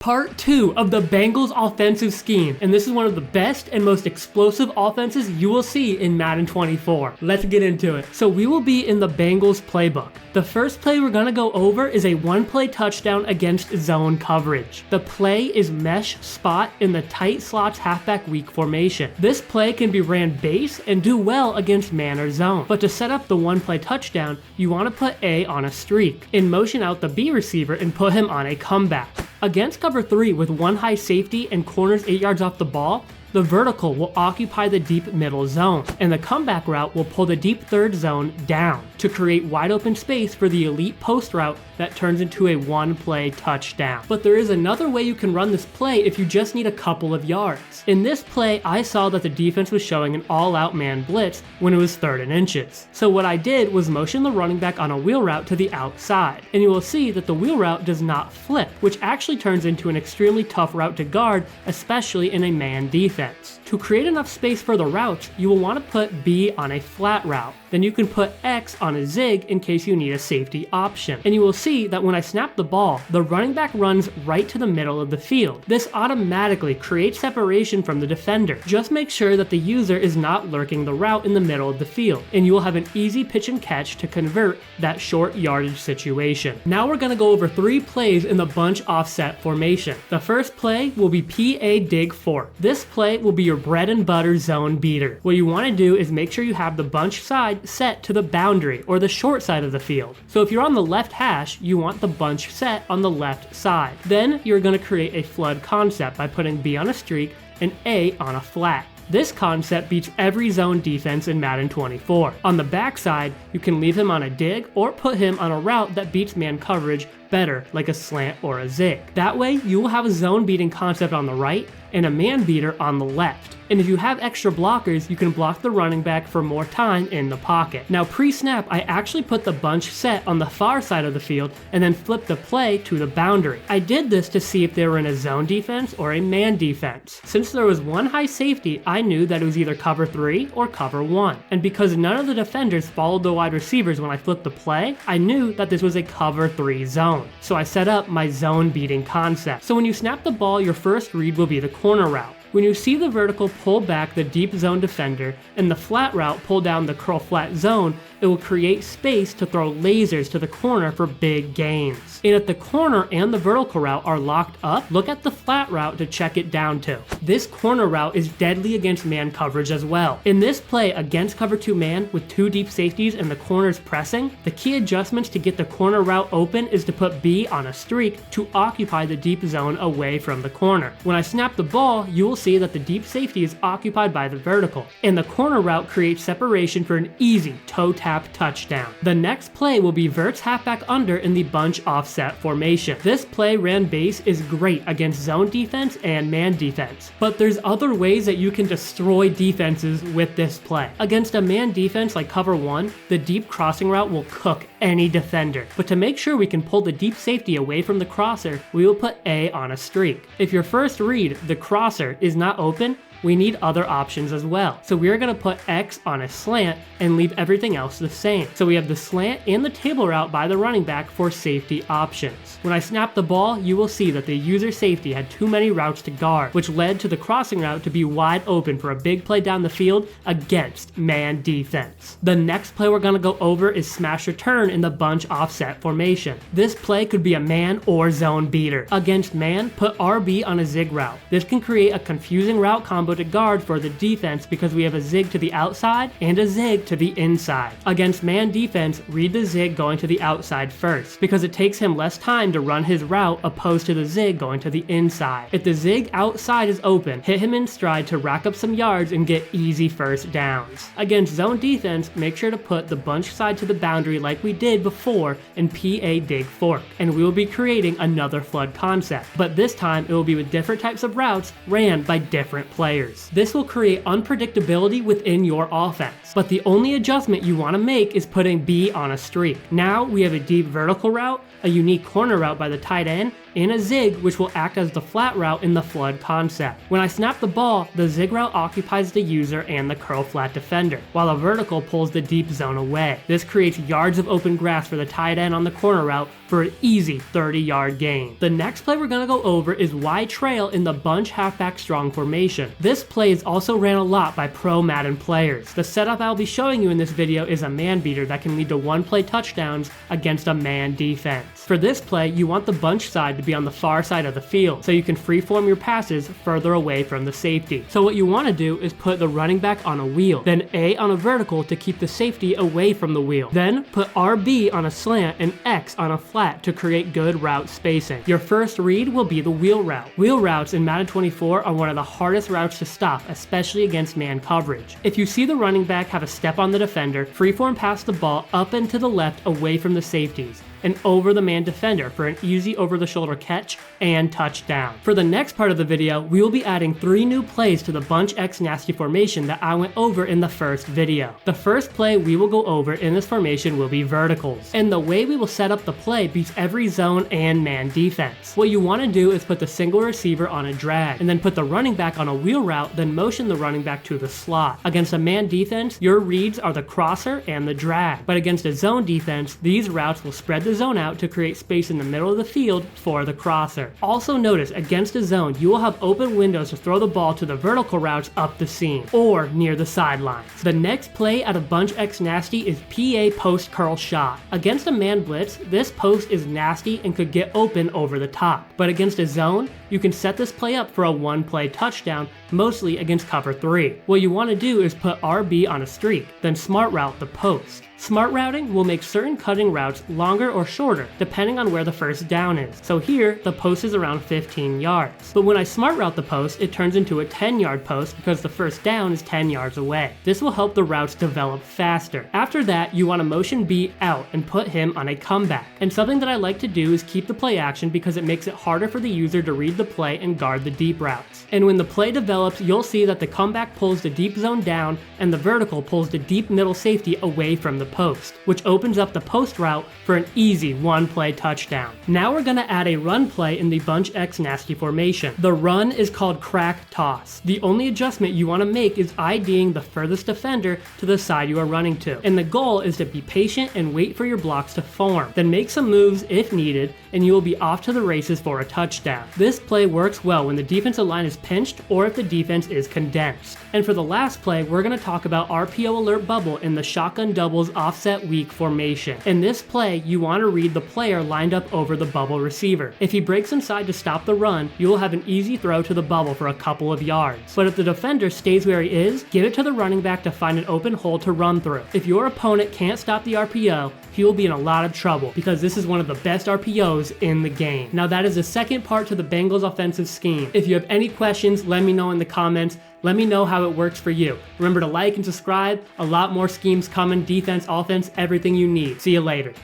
Part 2 of the Bengals offensive scheme, and this is one of the best and most explosive offenses you will see in Madden 24. Let's get into it. So we will be in the Bengals playbook. The first play we're going to go over is a one-play touchdown against zone coverage. The play is mesh spot in the tight slots halfback weak formation. This play can be ran base and do well against man or zone, but to set up the one-play touchdown, you want to put A on a streak, and motion out the B receiver and put him on a comeback. Against cover 3 with one high safety and corners 8 yards off the ball, the vertical will occupy the deep middle zone, and the comeback route will pull the deep third zone down to create wide open space for the elite post route that turns into a one-play touchdown. But there is another way you can run this play if you just need a couple of yards. In this play, I saw that the defense was showing an all-out man blitz when it was 3rd and inches. So what I did was motion the running back on a wheel route to the outside, and you will see that the wheel route does not flip, which actually turns into an extremely tough route to guard, especially in a man defense. To create enough space for the routes, you will want to put B on a flat route. Then you can put X on a zig in case you need a safety option. And you will see that when I snap the ball, the running back runs right to the middle of the field. This automatically creates separation from the defender. Just make sure that the user is not lurking the route in the middle of the field, and you will have an easy pitch and catch to convert that short yardage situation. Now we're going to go over 3 plays in the bunch offset formation. The first play will be PA dig fork. This play will be your bread and butter zone beater. What you want to do is make sure you have the bunch side set to the boundary or the short side of the field. So if you're on the left hash, you want the bunch set on the left side. Then you're going to create a flood concept by putting B on a streak and A on a flat. This concept beats every zone defense in Madden 24. On the backside, you can leave him on a dig or put him on a route that beats man coverage better, like a slant or a zig. That way, you will have a zone beating concept on the right and a man beater on the left. And if you have extra blockers, you can block the running back for more time in the pocket. Now pre-snap, I actually put the bunch set on the far side of the field and then flipped the play to the boundary. I did this to see if they were in a zone defense or a man defense. Since there was one high safety, I knew that it was either cover 3 or cover 1. And because none of the defenders followed the wide receivers when I flipped the play, I knew that this was a cover 3 zone. So I set up my zone beating concept. So when you snap the ball, your first read will be the corner route. When you see the vertical pull back the deep zone defender and the flat route pull down the curl flat zone, it will create space to throw lasers to the corner for big gains. And if the corner and the vertical route are locked up, look at the flat route to check it down to. This corner route is deadly against man coverage as well. In this play against cover 2 man with 2 deep safeties and the corners pressing, the key adjustments to get the corner route open is to put B on a streak to occupy the deep zone away from the corner. When I snap the ball, you will see that the deep safety is occupied by the vertical, and the corner route creates separation for an easy toe tap touchdown. The next play will be verts halfback under in the bunch offset formation. This play ran base is great against zone defense and man defense, but there's other ways that you can destroy defenses with this play. Against a man defense like cover 1, the deep crossing route will cook any defender, but to make sure we can pull the deep safety away from the crosser, we will put A on a streak. If your first read, the crosser, is not open, we need other options as well. So we are going to put X on a slant and leave everything else the same. So we have the slant and the table route by the running back for safety options. When I snap the ball, you will see that the user safety had too many routes to guard, which led to the crossing route to be wide open for a big play down the field against man defense. The next play we're going to go over is smash return in the bunch offset formation. This play could be a man or zone beater. Against man, put RB on a zig route. This can create a confusing route combo to guard for the defense because we have a zig to the outside and a zig to the inside. Against man defense, read the zig going to the outside first because it takes him less time to run his route opposed to the zig going to the inside. If the zig outside is open, hit him in stride to rack up some yards and get easy first downs. Against zone defense, make sure to put the bunch side to the boundary like we did before in PA dig fork, and we will be creating another flood concept, but this time it will be with different types of routes ran by different players. players. This will create unpredictability within your offense, but the only adjustment you want to make is putting B on a streak. Now we have a deep vertical route, a unique corner route by the tight end, and a zig which will act as the flat route in the flood concept. When I snap the ball, the zig route occupies the user and the curl flat defender, while the vertical pulls the deep zone away. This creates yards of open grass for the tight end on the corner route for an easy 30-yard gain. The next play we're going to go over is wide trail in the bunch halfback strong formation. This play is also ran a lot by pro Madden players. The setup I'll be showing you in this video is a man beater that can lead to one-play touchdowns against a man defense. For this play, you want the bunch side to be on the far side of the field, so you can freeform your passes further away from the safety. So what you want to do is put the running back on a wheel, then A on a vertical to keep the safety away from the wheel. Then put RB on a slant and X on a flat to create good route spacing. Your first read will be the wheel route. Wheel routes in Madden 24 are one of the hardest routes to stop, especially against man coverage. If you see the running back have a step on the defender, freeform pass the ball up and to the left away from the safeties and over the man defender for an easy over-the-shoulder catch and touchdown. For the next part of the video, we will be adding 3 new plays to the bunch X nasty formation that I went over in the first video. The first play we will go over in this formation will be verticals, and the way we will set up the play beats every zone and man defense. What you want to do is put the single receiver on a drag, and then put the running back on a wheel route, then motion the running back to the slot. Against a man defense, your reads are the crosser and the drag, but against a zone defense, these routes will spread the zone out to create space in the middle of the field for the crosser. Also notice, against a zone, you will have open windows to throw the ball to the vertical routes up the seam or near the sidelines. The next play out of bunch X nasty is PA post curl shot. Against a man blitz, this post is nasty and could get open over the top, but against a zone, you can set this play up for a one-play touchdown, mostly against cover 3. What you want to do is put RB on a streak, then smart route the post. Smart routing will make certain cutting routes longer or shorter, depending on where the first down is. So here, the post is around 15 yards. But when I smart route the post, it turns into a 10-yard post because the first down is 10 yards away. This will help the routes develop faster. After that, you want to motion B out and put him on a comeback. And something that I like to do is keep the play action because it makes it harder for the user to read the play and guard the deep routes. And when the play develops, you'll see that the comeback pulls the deep zone down and the vertical pulls the deep middle safety away from the post, which opens up the post route for an easy one-play touchdown. Now we're going to add a run play in the bunch X nasty formation. The run is called crack toss. The only adjustment you want to make is IDing the furthest defender to the side you are running to. And the goal is to be patient and wait for your blocks to form. Then make some moves if needed, and you will be off to the races for a touchdown. This play works well when the defensive line is pinched or if the defense is condensed. And for the last play, we're going to talk about RPO Alert Bubble in the shotgun doubles offset weak formation. In this play, you want to read the player lined up over the bubble receiver. If he breaks inside to stop the run, you will have an easy throw to the bubble for a couple of yards. But if the defender stays where he is, give it to the running back to find an open hole to run through. If your opponent can't stop the RPO, he will be in a lot of trouble because this is one of the best RPOs in the game. Now that is the second part to the Bengals offensive scheme. If you have any questions, let me know in the comments. Let me know how it works for you. Remember to like and subscribe. A lot more schemes coming, defense, offense, everything you need. See you later.